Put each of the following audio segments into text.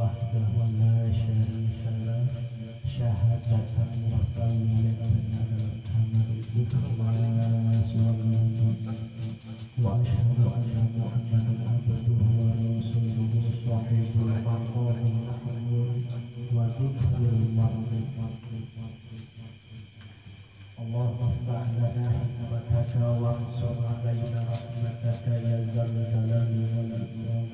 وحده لا شريك له شهادة وتوحيدا كما الإخلاص والنجاة وأشهد أن محمدا عبده ورسوله صاحب المقام المحمود وذكر المرضي اللهم افتح لنا حكمتك وانصر علينا رحمتك يا ذا الجلال والإكرام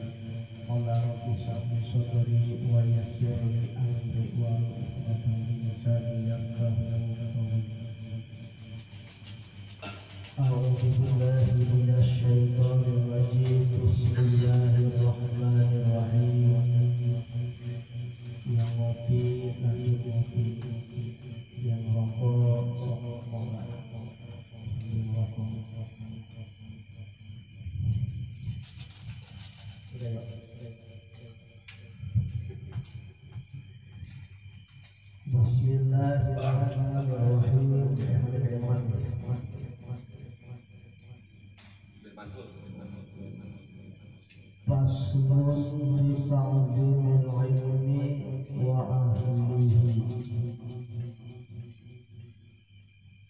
قال رب اشرح لي صدري ويسر لي أمري واحلل عقدة من لساني يفقهوا قولي أعوذ بالله من الشيطان الرجيم بسم الله الرحمن الرحيم yang ngopi lagi ngopi yang rokok sok enggak yang rokok udah yuk Bismillahirrahmanirrahim Faslun fi ta'zimil ilmi wa ahlihi.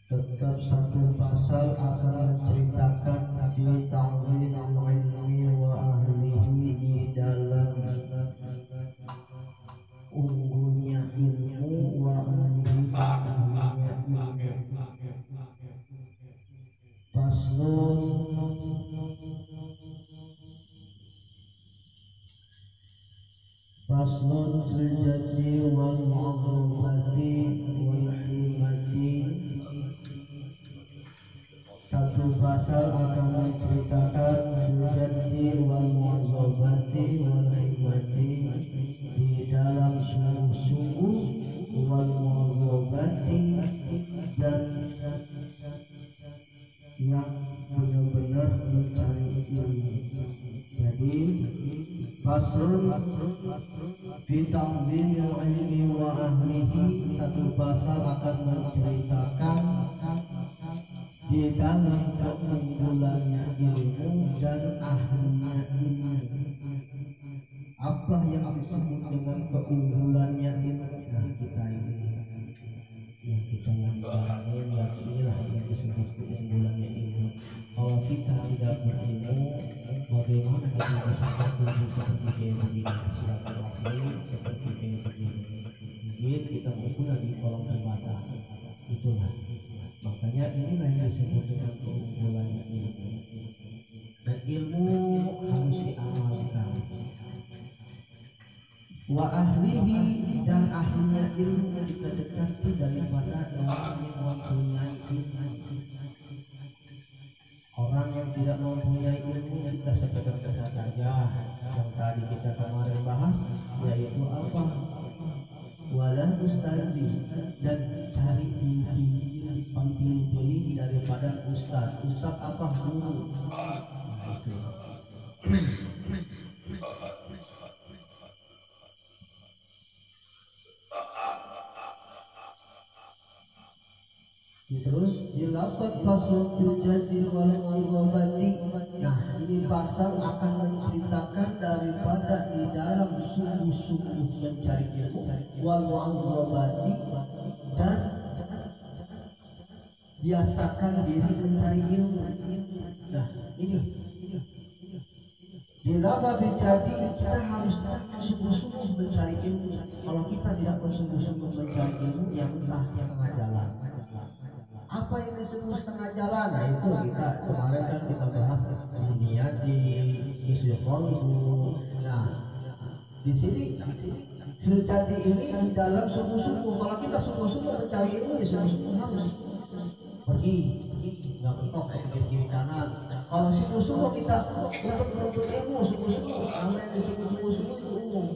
Tetap satu pasal akan menceritakan fi ta'zimil ilmi wa ahlihi di dalam unggulnya ilmu wa ahlinya ilmu. Faslun Faslun fil jaddi wal mu'adzamati wal himati. Satu pasal akan menceritakan fil jaddi wal mu'adzamati wal himati di dalam sungguh-sungguh wal mu'adzamati dan yang benar-benar mencari ilmu. Jadi faslun fi ta'zimil ilmi wa ahlihi, satu pasal akan menceritakan di dalam keunggulannya ilmu dan ahlinya ilmu. Apa yang disebut dengan keunggulannya ilmu? Nah, kita ini yang kita jalanin, ya inilah yang disebut keunggulannya ilmu. Kalau kita tidak berilmu, bagaimana kita bisa berfungsi seperti kayak begini, silaturahmi seperti kayak begini? Mungkin kita berguna di kolom ibadah. Itulah. Makanya inilah yang disebut dengan keunggulannya ilmu. Dan ilmu harus diamalkan. Wa ahlihi, dan ahlinya ilmu kita dekati daripada orang yang mempunyai ilmu. Orang yang tidak mempunyai ilmu kita sekedar saja yang tadi kita kemarin bahas, yaitu apa? Wala ustazi, dan cari pilih-pilih daripada ustaz. Ustaz apa? Guru. Nah, itu. Terus dilafaz faslun fil jaddi wal mu'adzamati. Nah, ini pasal akan menceritakan daripada di dalam sungguh-sungguh mencari ilmu wal mu'adzamati dan biasakan diri mencari ilmu. Nah, ini dilafaz fil jaddi, kita harus sungguh-sungguh mencari ilmu. Kalau kita tidak bersungguh-sungguh mencari ilmu, yang entah setengah jalan. Apa yang disebut setengah jalan? Nah, itu kita kemarin kan kita bahas niyati, isu kholfu. Nah, di sini fil jaddi ini di dalam sungguh-sungguh. Kalau kita sungguh-sungguh mencari ilmu, ya sungguh-sungguh harus pergi, nggak mentok ke kiri kanan. Kalau sungguh-sungguh kita untuk menuntut ilmu, sungguh-sungguh, apa yang disebut sungguh-sungguh itu umum.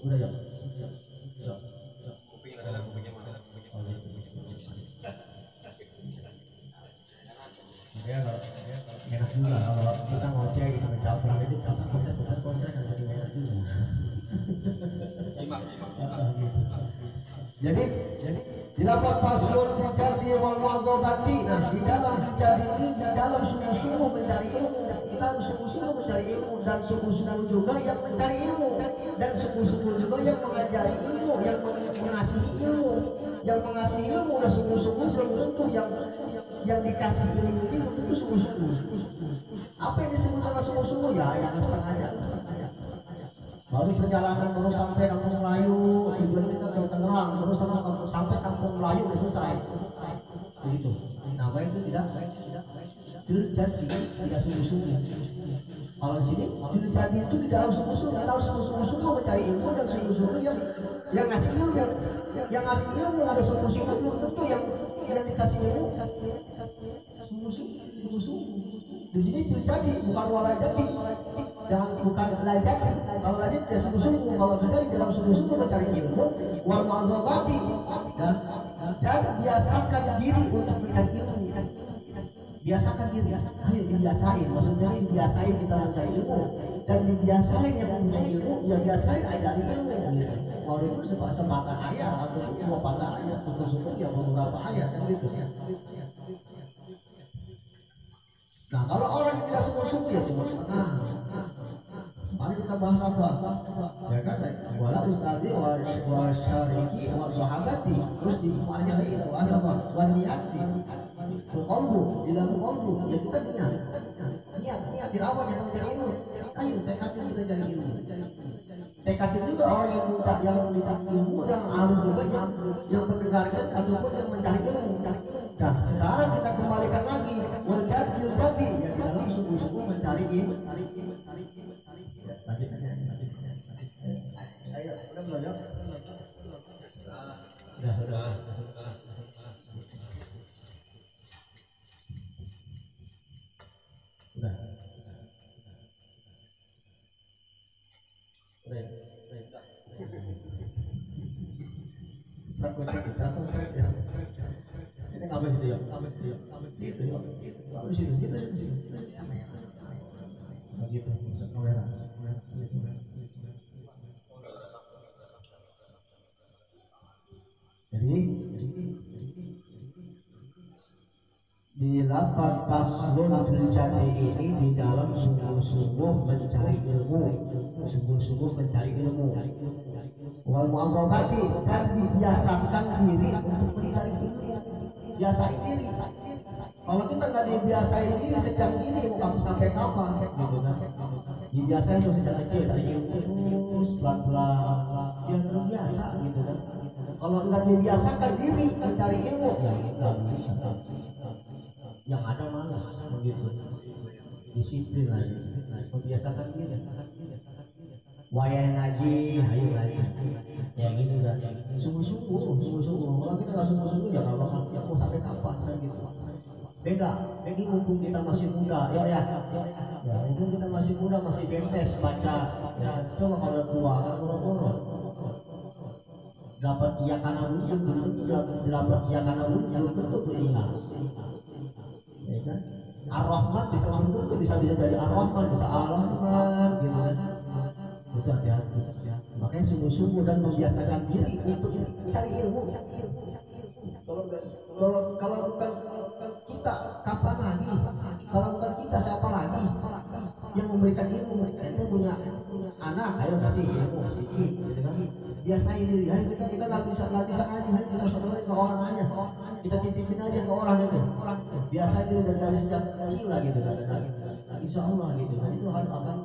Udah ya. Ya, enak juga kalau kita ngoceh gitu, capek jadi kita konten dan jadi enak juga. Jadi dilakukan faslun fi jaddi wal mu'adzamati. Nah, di dalam jaddi ini, di dalam sungguh-sungguh mencari ilmu, kita harus sungguh-sungguh mencari ilmu dan sungguh-sungguh juga yang mencari ilmu. dan sungguh-sungguh juga yang mengajari ilmu, yang mengasihi ilmu. Yang mengasihi ilmu udah sungguh-sungguh, belum tentu yang dikasih ilmu itu belum tentu sungguh-sungguh. Apa yang disebut dengan sungguh-sungguh ya yang setengahnya. Baru perjalanan baru sampai Kampung Melayu, tujuan kita ke Tangerang, terus sampai Kampung Melayu udah selesai. Begitu. Nama itu tidak jadi tidak sungguh-sungguh. Kalau di sini tidak jadi itu tidak harus sungguh-sungguh. Kita harus sungguh-sungguh mencari ilmu dan sungguh-sungguh yang ngasih ilmu, yang ngasih ilmu ada sungguh-sungguh belum tentu yang dikasih ilmu sungguh-sungguh. Di sini jadi bukan wala jadi, jangan bukan la jadi. Kalau la jadi dia sungguh-sungguh, kalau jadi dalam sungguh-sungguh mencari ilmu wal mazhabati dan biasakan diri untuk mencari ilmu. Biasakan diri, ayo dibiasain, maksudnya dibiasain kita mencari ilmu dan dibiasain yang punya ilmu, ya biasain ajari ilmu gitu. Walaupun sepatah ayat atau dua patah ayat, sungguh-sungguh ya beberapa ayat kan gitu. Nah kalau orang yang tidak sungguh-sungguh ya cuma setengah. Mari kita bahas apa? Ya kan? Wala ustadi wa syariki wa sahabati. Terus di depannya lagi wa apa? Wa niyati. Qalbu, di dalam qalbu. Ya kita niat dirawat yang mencari ilmu. Ayo tekadnya kita cari ilmu. Tekadnya juga orang yang mencari ilmu, yang harus juga yang mendengarkan ataupun yang mencari ilmu. Nah sekarang kita kembalikan lagi jadi ya di dalam sungguh-sungguh mencari ilmu. Ya, tadi tanya. Ayo, udah belajar. Sudah. Ini ngapain situ ya? Gitu, masuk kamera. Jadi di lafaz paslon terjadi ini di dalam sungguh-sungguh mencari ilmu, wal mu'adzabati dan dibiasakan diri untuk mencari ilmu. Biasain diri. Kalau kita nggak dibiasain diri sejak dini mau sampai kapan gitu kan? Dibiasain tuh sejak kecil cari ilmu terus pelan-pelan dia terbiasa gitu kan. Kalau nggak dibiasakan diri mencari ilmu ya nggak bisa. Yang ada malas begitu. Disiplin lagi. Membiasakan diri. Wayang ngaji, ayo ngaji. Ya gitu kan. Sungguh-sungguh. Kalau kita nggak sungguh-sungguh ya nggak bakal ya mau sampai kapan kan gitu. Beda, bagi mumpung kita masih muda, ya, mumpung kita masih muda, masih bentes baca, ya, coba kalau tua kan urut-urut. Dapat iya karena wujud, belum tentu dapat iya karena wujud, belum tentu tuh ingat. Ya kan? Ar-Rahman bisa belum tentu bisa jadi Ar-Rahman, bisa Ar-Rahman, gitu kan? Itu hati-hati. Makanya sungguh-sungguh dan membiasakan diri untuk mencari ilmu. Kalau bukan kita, kapan lagi? Kalau bukan kita, siapa lagi yang memberikan ilmu? Kita punya anak, ayo kasih ilmu, gitu kan? Biasain diri, ayo kita nggak bisa ngaji, kita sodorin ke orang aja, kita titipin aja ke orang itu. Biasain diri dari sejak kecil lah gitu kan? Insya Allah gitu kan? Itu harus akan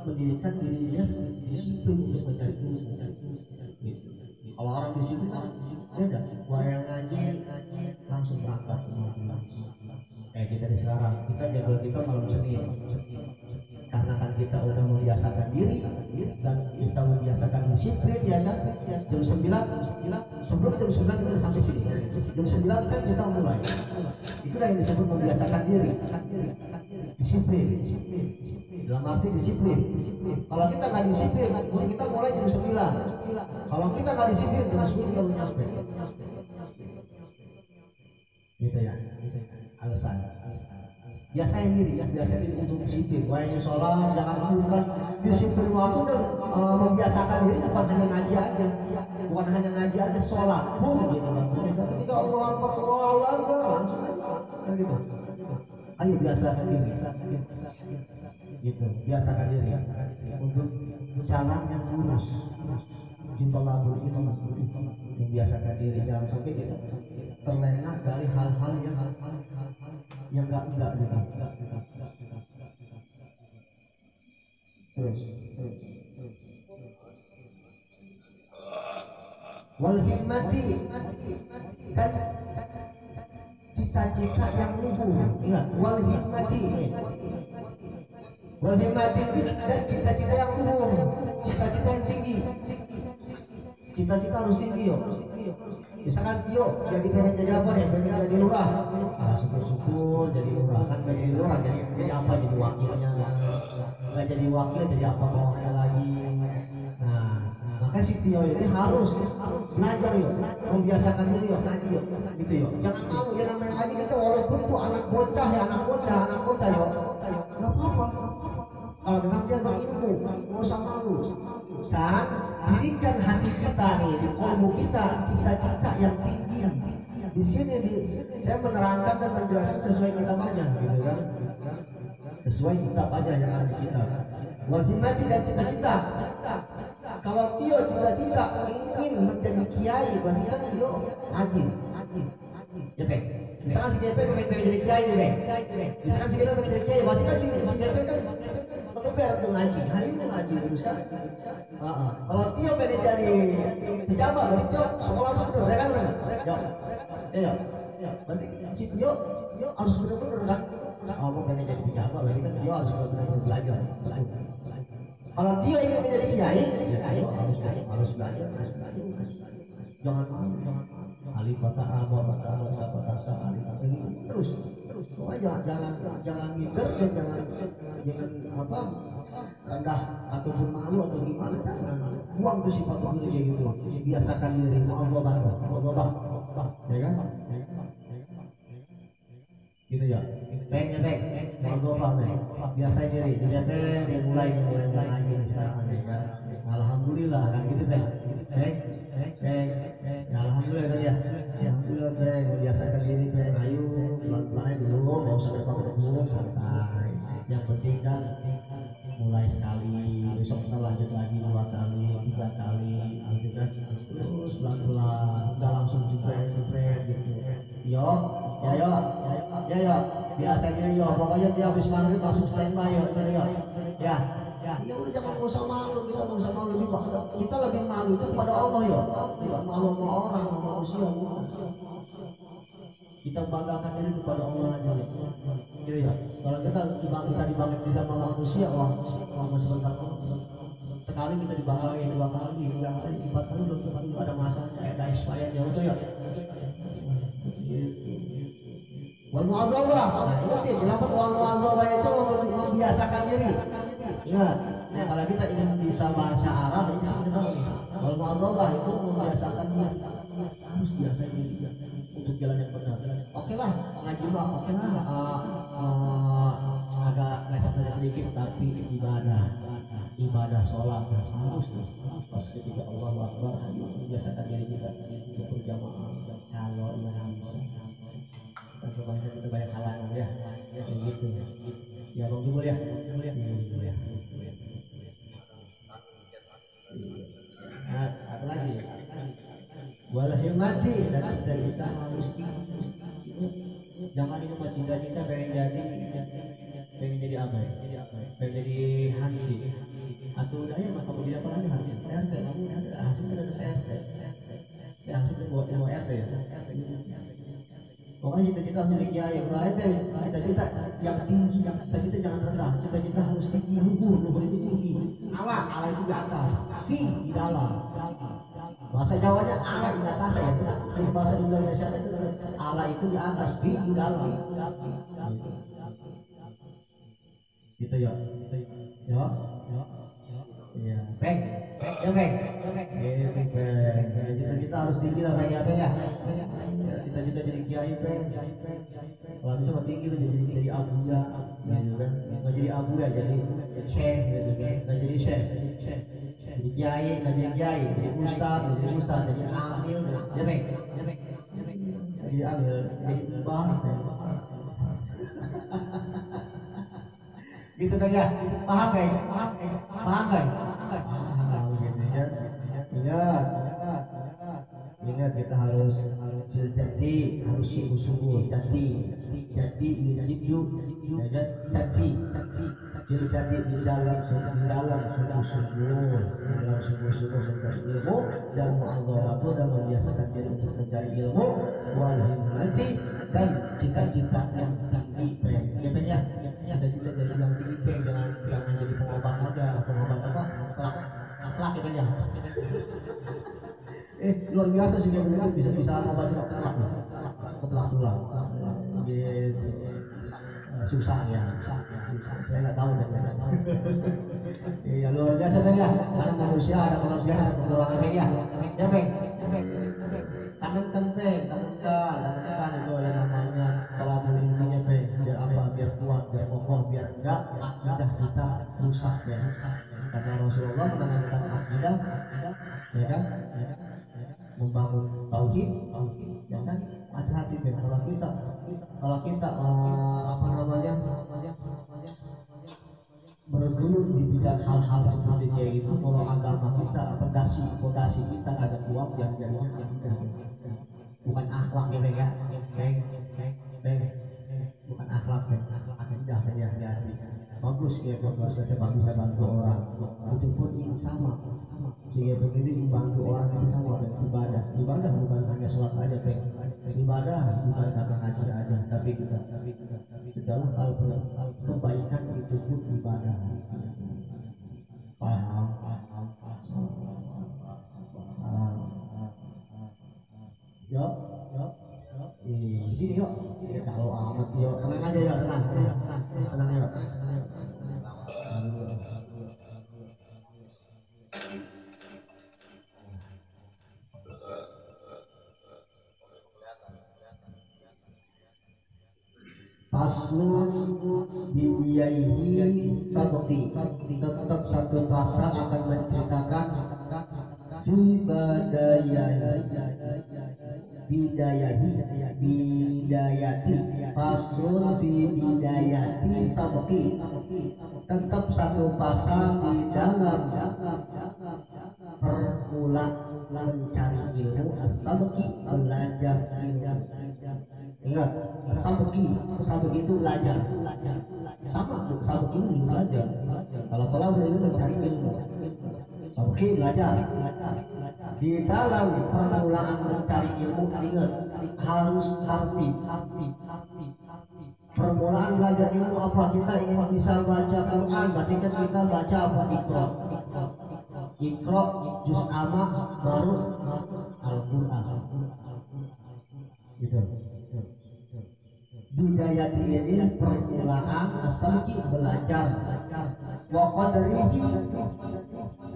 mendirikan dirinya disiplin untuk mencari ilmu. Gitu. Kalau orang disiplin kan beda. Wayang ngaji langsung berangkat kayak kita di sekarang, kita jadwal kita malam Senin karena kan kita udah membiasakan diri dan kita membiasakan disiplin ya kan. Jam 9 sebelum jam 9 kita udah sampai sini. Jam 9 kan kita mulai. Itulah yang disebut membiasakan diri. Disiplin. Dalam arti disiplin. Kalau kita nggak disiplin, kita mulai jam 9. Kalau kita nggak disiplin, jam 10 kita udah nyampe. Gitu ya. Alasan. Biasain diri untuk disiplin. Wayang sholat, jangan bukan disiplin waktu dan membiasakan diri bukan hanya ngaji aja, sholat pun gitu. Ketika Allah Akbar langsung kan gitu. Ayo biasakan diri. Gitu, biasakan diri untuk jalan yang lurus. Cinta lagu ini membiasakan diri jangan sampai kita terlena dari hal-hal yang enggak gitu. Terus. Wal himmati dan cita-cita yang luhur. Ingat, wal himmati. Wal himmati itu dan cita-cita yang luhur, cita-cita yang tinggi. Cita-cita harus tinggi yo. Misalkan Tio jadi pengen jadi apa nih? Pengen jadi lurah. Ah, syukur-syukur jadi lurah. Kan gak jadi lurah jadi apa? Jadi wakilnya. Gak jadi wakil jadi apa bawahnya lagi. Nah, maka si Tio ini harus belajar yo, membiasakan diri yo, ngaji yo, gitu yo. Jangan malu ya namanya ngaji kita walaupun itu anak bocah yo. Gak apa-apa. Kalau memang dia berilmu, nggak usah malu. Dan dirikan hati kita nih, di kolbu kita cita-cita yang tinggi. Di sini saya menerangkan dan menjelaskan sesuai kitab aja, gitu kan? Sesuai kitab aja yang ada di kita. Wajibati dan cita-cita. Kalau Tio cita-cita ingin menjadi kiai, berarti kan Tio rajin. Ya, Pak. Misalkan si DP pengen jadi kiai nih, Pak. Misalkan si DP pengen jadi kiai, berarti kan si DP kan keber tuh ngaji. Hari ini ngaji terus kan. Kalau Tio pengen jadi pejabat, berarti Tio sekolah harus benar, saya kan benar. Ya. Berarti si Tio harus benar-benar kan. Oh, mau pengen jadi pejabat, berarti kan Tio harus benar-benar belajar. Kalau Tio ingin menjadi kiai, ya Tio harus belajar. Jangan alif fatah wa fatah wa safatasa alif terus pokoknya jangan minder dan jangan apa rendah ataupun malu atau gimana, jangan buang tuh sifat dulu kayak gitu, biasakan diri mu'adzabah ya kan gitu ya, pengen mu'adzabah biasa diri sudah mulai ngaji sekarang ya. Alhamdulillah kan gitu alhamdulillah kan ya. Alhamdulillah biasakan diri ayo pelan-pelan dulu, nggak usah berpakaian santai. Yang penting kan mulai sekali, besok kita lanjut lagi 2 kali, 3 kali, gitu kan. Terus pelan-pelan, nggak langsung jepret gitu. Yo, biasanya yo, pokoknya tiap habis maghrib langsung standby yo. Ya udah jangan usah malu, kita nggak usah malu kita lebih malu itu kepada Allah ya, tidak malu sama orang, sama manusia. Kita banggakan diri kepada Allah aja, gitu ya. Kalau kita dibanggakan di dalam manusia, wah sebentar sekali kita dibanggakan 2 kali, 3 kali, 4 kali belum ada masanya, ada expired ya betul ya. Wal mu'adzabah, ingat kenapa wal mu'adzabah itu membiasakan diri. Ingat, kalau kita ingin bisa bahasa Arab itu sebenarnya wal mu'adzabah itu membiasakan diri. Harus biasa diri untuk jalan yang benar. Oke lah, ngaji mah oke lah, agak lecet sedikit tapi ibadah sholat harus pas ketika Allahu Akbar membiasakan diri bisa berjamaah kalau yang bisa. Kita banyak halangan ya, gitu ya bang Jumul ya. Nah, apa lagi? Wal himmati dan cita-cita harus tinggi. Jangan ini mah cita-cita pengen jadi apa ya? Pengen jadi Hansi atau udah ya kamu tidak pernah jadi Hansi. RT kamu Hansi kan atas RT. Ya Hansi kan buat RT ya. Pokoknya cita-cita harus jadi kiai, cita-cita yang tinggi, yang cita-cita jangan rendah, cita-cita harus tinggi, luhur itu tinggi. Allah itu di atas, fi di dalam. Bahasa Jawanya Allah di atas ya, bahasa Indonesia itu Allah itu di atas, fi di dalam. Gitu ya. Iya, Peng. Cita-cita harus tinggi lah kayak apa ya? Cita-cita jadi kiai, Peng. Kalau bisa tinggi tuh jadi abu ya, gitu kan? Nggak jadi abu ya, jadi syekh, gitu kan? Nggak jadi syekh, jadi kiai, nggak jadi kiai, jadi ustad, jadi amil, ya Peng. Jadi amil, jadi mbah. Gitu kan ya, paham guys, paham guys, paham gitu kan. Ingat, ingat kita harus jadi, harus sungguh-sungguh jadi yujidu, ya kan, jadi di dalam sungguh-sungguh mencari ilmu dan mu'adzamatu dan membiasakan diri untuk mencari ilmu wal himmati dan cita-cita yang tinggi. Ya Peng ya, cita-cita jadi yang tinggi Peng, jangan jadi pengobat aja, pengobat apa? Kelak ya Peng ya. Luar biasa sih dia bisa ngobatin ketelak tulang gitu. Susah ya, saya nggak tahu dan iya luar biasa kan ya, ada manusia ada kekurangan Peng ya, ya Peng, tanamkan itu yang namanya kalau ilmunya Peng, biar apa, biar kuat, biar kokoh, biar enggak akidah kita rusak ya, karena Rasulullah menanamkan akidah ya kan, membangun tauhid ya kan, hati-hati Peng, kalau kita apa namanya bergelut di bidang hal-hal seperti kayak gitu, kalau agama kita fondasi kita agak kuat yang jadinya bukan akhlak ya Peng ya, Peng, bukan akhlak Peng, akidah Peng ya, hati-hati. Bagus ya, saya bisa bantu orang, itu pun ini sama sehingga begitu membantu orang itu sama Peng, ibadah bukan hanya sholat aja Peng, ibadah bukan karena ngaji aja, tapi segala hal kebaikan itu pun ibadah. Paham. Yuk. Sini yuk. Kalau amat yuk, tenang aja yuk, tenang yuk. Paslun bidiyaihi sabqi, tetap satu pasal akan menceritakan fi bidayati, paslun fi bidayati sabqi, tetap satu pasal di dalam permulaan mencari ilmu, as-sabqi belajar ilmu. Ingat, sabqi itu belajar. Sama, sabqi itu belajar. Kalau itu mencari ilmu. Sabqi belajar. Di dalam permulaan mencari ilmu, ingat harus hati. Permulaan belajar ilmu apa? Kita ingin bisa baca Quran, berarti kan kita baca apa? Iqra, juz amma, baru Al-Quran. Gitu. Bidayati ini permulaan as-sabqi belajar, wa qadrihi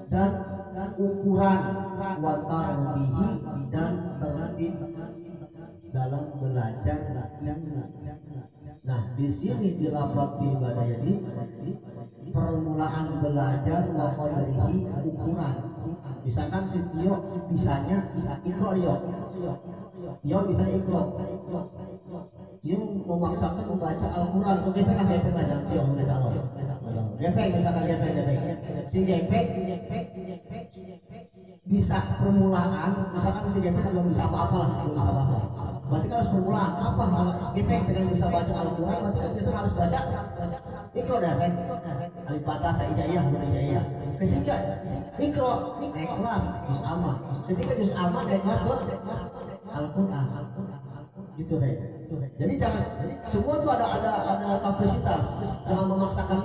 dan ukuran, wa tarbihi dan tertib dalam belajar ilmu. Nah, di sini di lafaz bidayati permulaan belajar, wa qadrihi ukuran. Misalkan si Tio bisanya Iqra yo bisa Iqra. Dia memaksakan membaca Al-Quran untuk gepeng aja Tio gepeng misalkan gepeng si gepeng bisa permulaan, misalkan si gepeng belum bisa apa-apa berarti kan harus permulaan apa, kalau gepeng pengen bisa baca Al-Quran berarti kan gepeng harus baca Iqra dah kan, alif bata sa'ijaiyah ketika Iqra naik kelas juz amma, ketika juz amma naik kelas Al-Quran gitu deh. Jadi jangan, semua tuh ada kapasitas, jangan memaksakan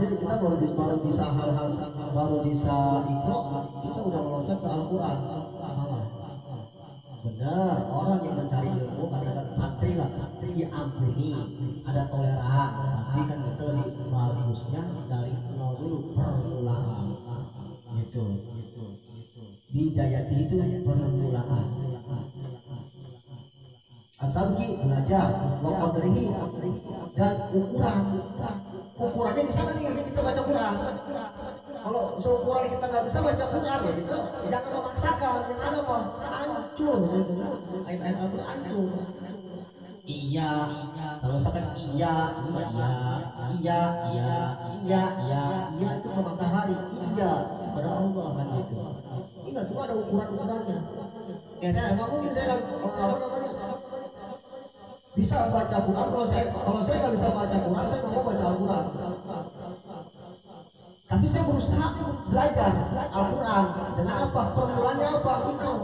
diri. Kita baru bisa hal-hal, baru bisa Iqra, kita udah meloncat ke Al-Quran. Salah. Benar, orang yang mencari ilmu kadang-kadang santri diampuni, ada toleran, tapi kan kita lebih bagusnya dari nol dulu, permulaan gitu. Bidayati itu permulaan. As-sabqi belajar, wa qadrihi dan ukurannya bisa nggak nih kita baca Quran. Kalau seukuran kita nggak bisa baca Quran ya gitu, jangan memaksakan, jangan apa hancur gitu, ayat-ayat Al-Quran hancur. iya, kalau misalkan iya, iya, iya, iya, iya itu ke matahari, iya pada Allah kan gitu. Ingat semua ada ukuran-ukurannya. Ya saya nggak mungkin saya apa namanya bisa baca Quran kalau saya nggak bisa baca Quran saya nggak mau baca Al-Quran. Tapi saya berusaha belajar Al-Quran dengan apa? Permulaannya apa? Ikro.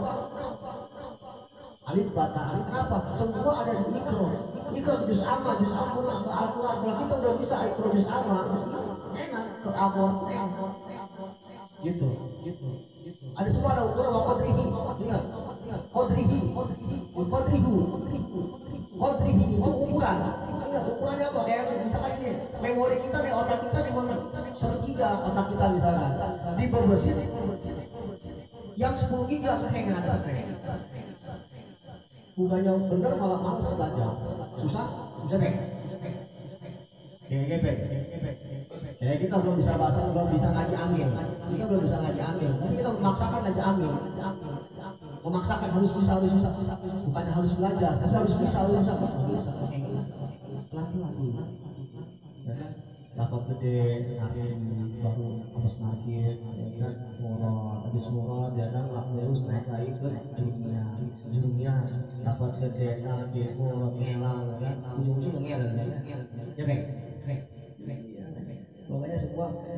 Alif bata alif kenapa? Semua ada di ikro. Ikro juz amma, juz Al-Quran. Kalau kita udah bisa ikro juz amma, enak ke abor, gitu. Ada semua ada ukuran wa qadrihi. Ingat, qadrihi, qadrihi itu ukuran. Ingat ukurannya apa? Kayak misalkan gini, memori kita di otak kita di mana? 1 giga otak kita misalnya. Di berbesit yang 10 giga sehingga ada sehingga. Bukannya bener malah males belajar. Susah, Bek. Kayak kita belum bisa bahasa, belum bisa ngaji amil. Kita belum bisa ngaji amil, tapi kita memaksakan ngaji amil. Memaksakan harus bisa. Bukannya harus belajar, tapi harus bisa. Pelan-pelan dulu. Dapat gede, amin baru habis nakir, kan murad, habis murad ya kan terus naik lagi ke dunia dapat gede, nakir, murad, ngelang, kan ujung-ujung ngelang, ya kan? Pokoknya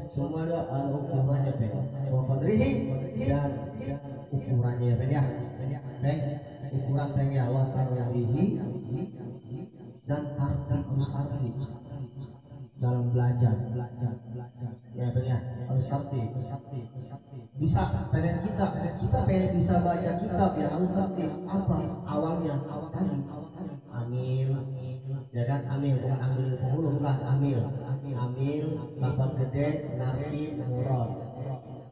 semua ada ukurannya, Bang. Wa qadrihi dan ukurannya, Bang ya. Bang, ukuran Bang ya, wa tarwihi dan harus arti dalam belajar ya benar harus tertib bisa pengen kita pengen bisa baca kitab ya harus tertib apa awalnya tadi amil ya kan amil bukan amil penghulu bukan amil dapat gede narib murad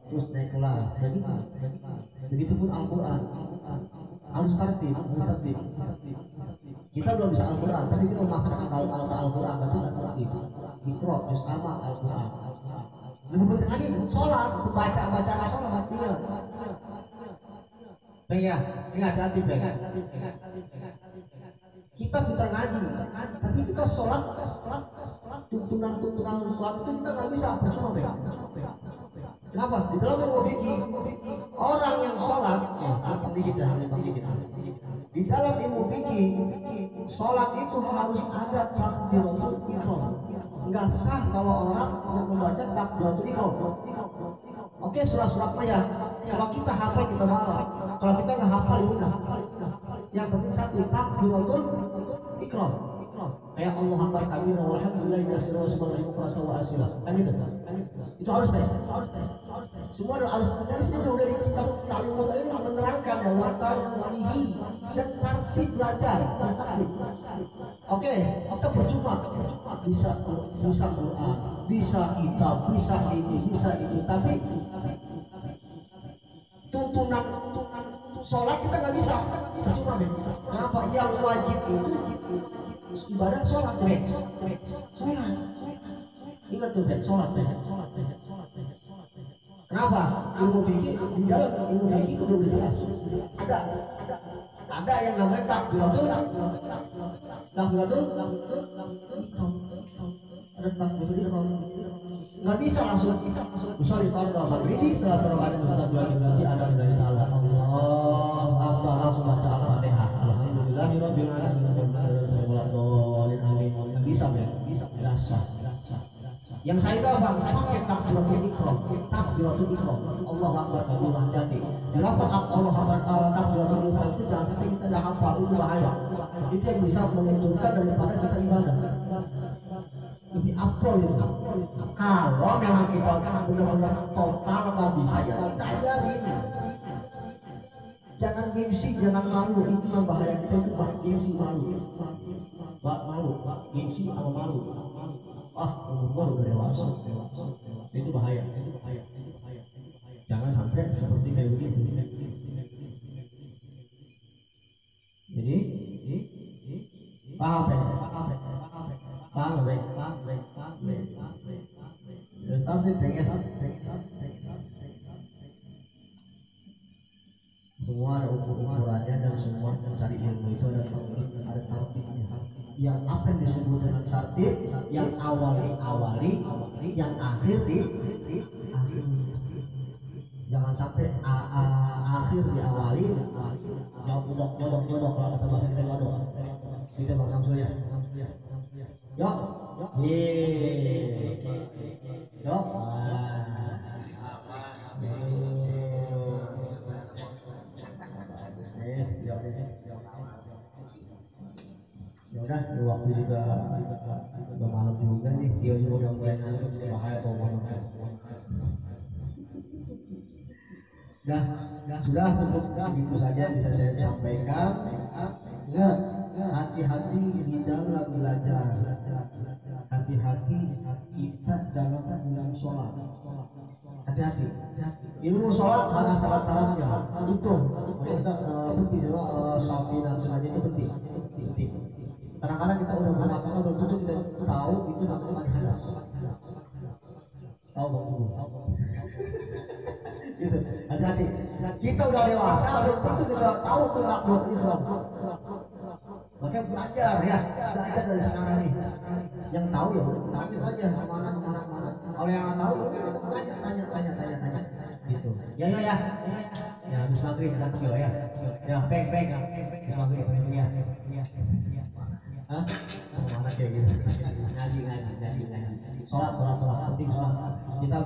terus naik kelas ya gitu begitupun Al-Quran harus tertib kita belum bisa Al-Quran pasti kita memaksakan Al-Quran berarti nggak tertib Iqra juz amma Al-Quran lebih penting lagi sholat baca sholat iya Bang ya ingat hati Bang kita pintar ngaji tapi kita sholat tuntunan sholat itu kita nggak bisa percuma Bang. Kenapa? Di dalam ilmu fikih orang yang sholat di dalam ilmu fikih sholat itu harus ada takbiratul ihram. Enggak sah kalau orang membaca takbiratul ihram. Oke, surat-suratnya ya. Kalau kita hafal kita bawa. Kalau kita nggak hafal ya udah. Yang penting satu takbiratul ihram. Kayak Allah Akbar kabira walhamdulillahi katsiran wa subhanallahi wa asila. Kan itu. Itu harus baik. Semua harus dari sini sudah dari kitab ta'lim ini menerangkan ya watar walihi dan tertib belajar harus tertib. Oke, kita percuma bisa Quran, bisa kitab, bisa ini, tapi tuntunan sholat kita nggak bisa. Cuma kenapa? Yang wajib itu ibadah sholat, sholat. Ingat tuh, sholat. Kenapa? Ilmu fikih di dalam ilmu fikih itu belum jelas. Ada yang namanya takbiratul ada takbiratul ihram. Nggak bisa langsung usul fardu maghribi setelah rakaat mustaqbil berarti ada dari Allah. Allah Akbar langsung baca Al-Fatihah. Alhamdulillahirabbil alamin. Amin. Bisa. Yang saya tahu Bang, saya pakai takbiratul ihram. Allah Akbar kabira hati. Di lapor Allah Akbar takbiratul ihram itu jangan sampai kita dah hafal, itu bahaya. Itu yang bisa menguntungkan daripada kita ibadah. Lebih afdol itu. Kalau memang kita benar-benar total nggak bisa ya kita ajarin. Jangan gengsi, jangan malu, itu bahaya kita itu gengsi malu. Gengsi atau malu. Umur udah dewasa. Itu bahaya. Jangan sampai seperti kayak begitu. Jadi paham ya? Paham baik. Terus tapi pengen Semua ada ukurannya dan semua mencari ilmu itu ada tertibnya. Yang apa yang disebut dengan tertib? Yang awal diawali, yang akhir di akhir. Jangan sampai akhir diawali, nyodok kalau kata bahasa kita nyodok. Gitu Bang Samsul ya. Yuk, yuk. Ya udah, waktu juga udah malam juga nih, dia juga udah mulai ngantuk, bahaya kalau malam. Sudah cukup segitu saja bisa saya sampaikan. Ingat, hati-hati di dalam belajar, hati-hati kita dalam bulan sholat. Hati-hati. Ilmu sholat ada syarat-syaratnya. Itu kita penting juga safi dan sengaja itu penting. Kadang-kadang kita udah bermatang, udah tentu kita tahu itu namanya hadas. Tahu bang Ibu? Gitu. Hati-hati. Kita udah dewasa, belum tentu kita tahu tuh makhluk Islam. Makanya belajar ya, belajar dari sekarang ini. Yang tahu ya tanya saja mana. Kalau yang nggak tahu kita tanya. Gitu. Ya. Ya habis maghrib datang ya. Ya peng. Habis maghrib ya. Hah? Mana kayak gitu? Ngaji. Sholat penting sholat. Kita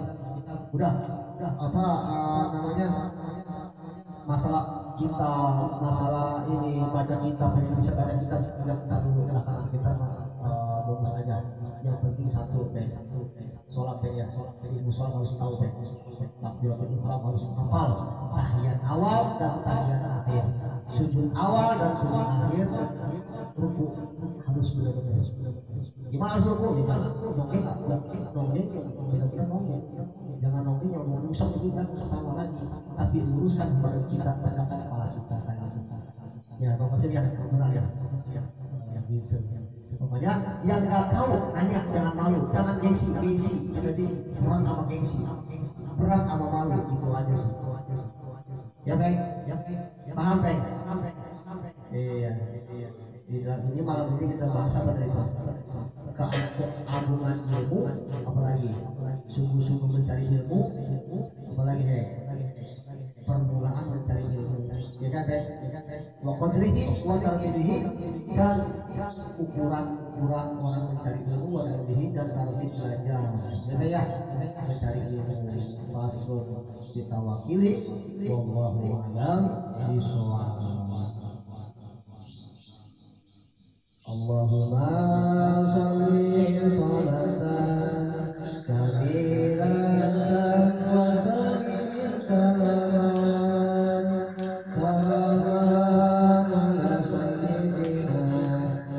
udah apa namanya? Masalah ini baca kitab, yang bisa baca kitab kita dulu belakangan kita bagus aja. Yang penting satu sholat ya, sholat harus tahu takbiratul ihram harus hafal, tahiyat awal dan tahiyat akhir, sujud awal dan sujud akhir, ruku harus benar-benar. Gimana harus ruku? Ya nongeng jangan nongeng yang mau rusak itu kan sama kan, tapi luruskan badan kita terdekat kepala kita kan. Ya pokoknya ya gitu. Pokoknya yang nggak tahu nanya, jangan malu, jangan gengsi. Jadi perang sama gengsi, perang sama malu, gitu aja sih. Ya baik, paham baik. Iya. Ini malam ini kita bahas apa tadi? Keagungan ilmu, apalagi sungguh-sungguh mencari ilmu, apalagi permulaan mencari ilmu. Ya kan wa qadrihi wa tartibihi, dan ukuran orang mencari ilmu, wa tartibihi dan tartib belajar. Ya mencari ilmu. Fasul kita wakili, wallahu a'lam bishawab. Allahumma sholli sholatan kamilatan wa sallim salaman ala sayyidina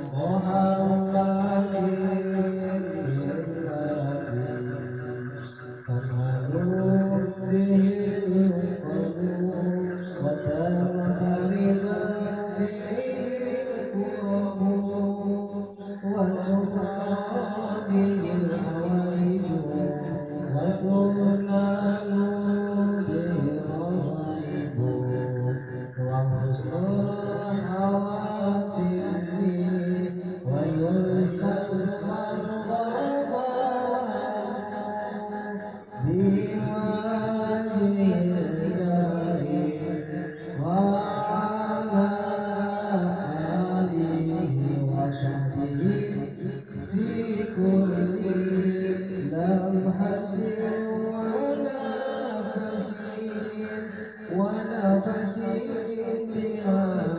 Muhammadin tanhalu bihi wa tanfarida ونفس بهذا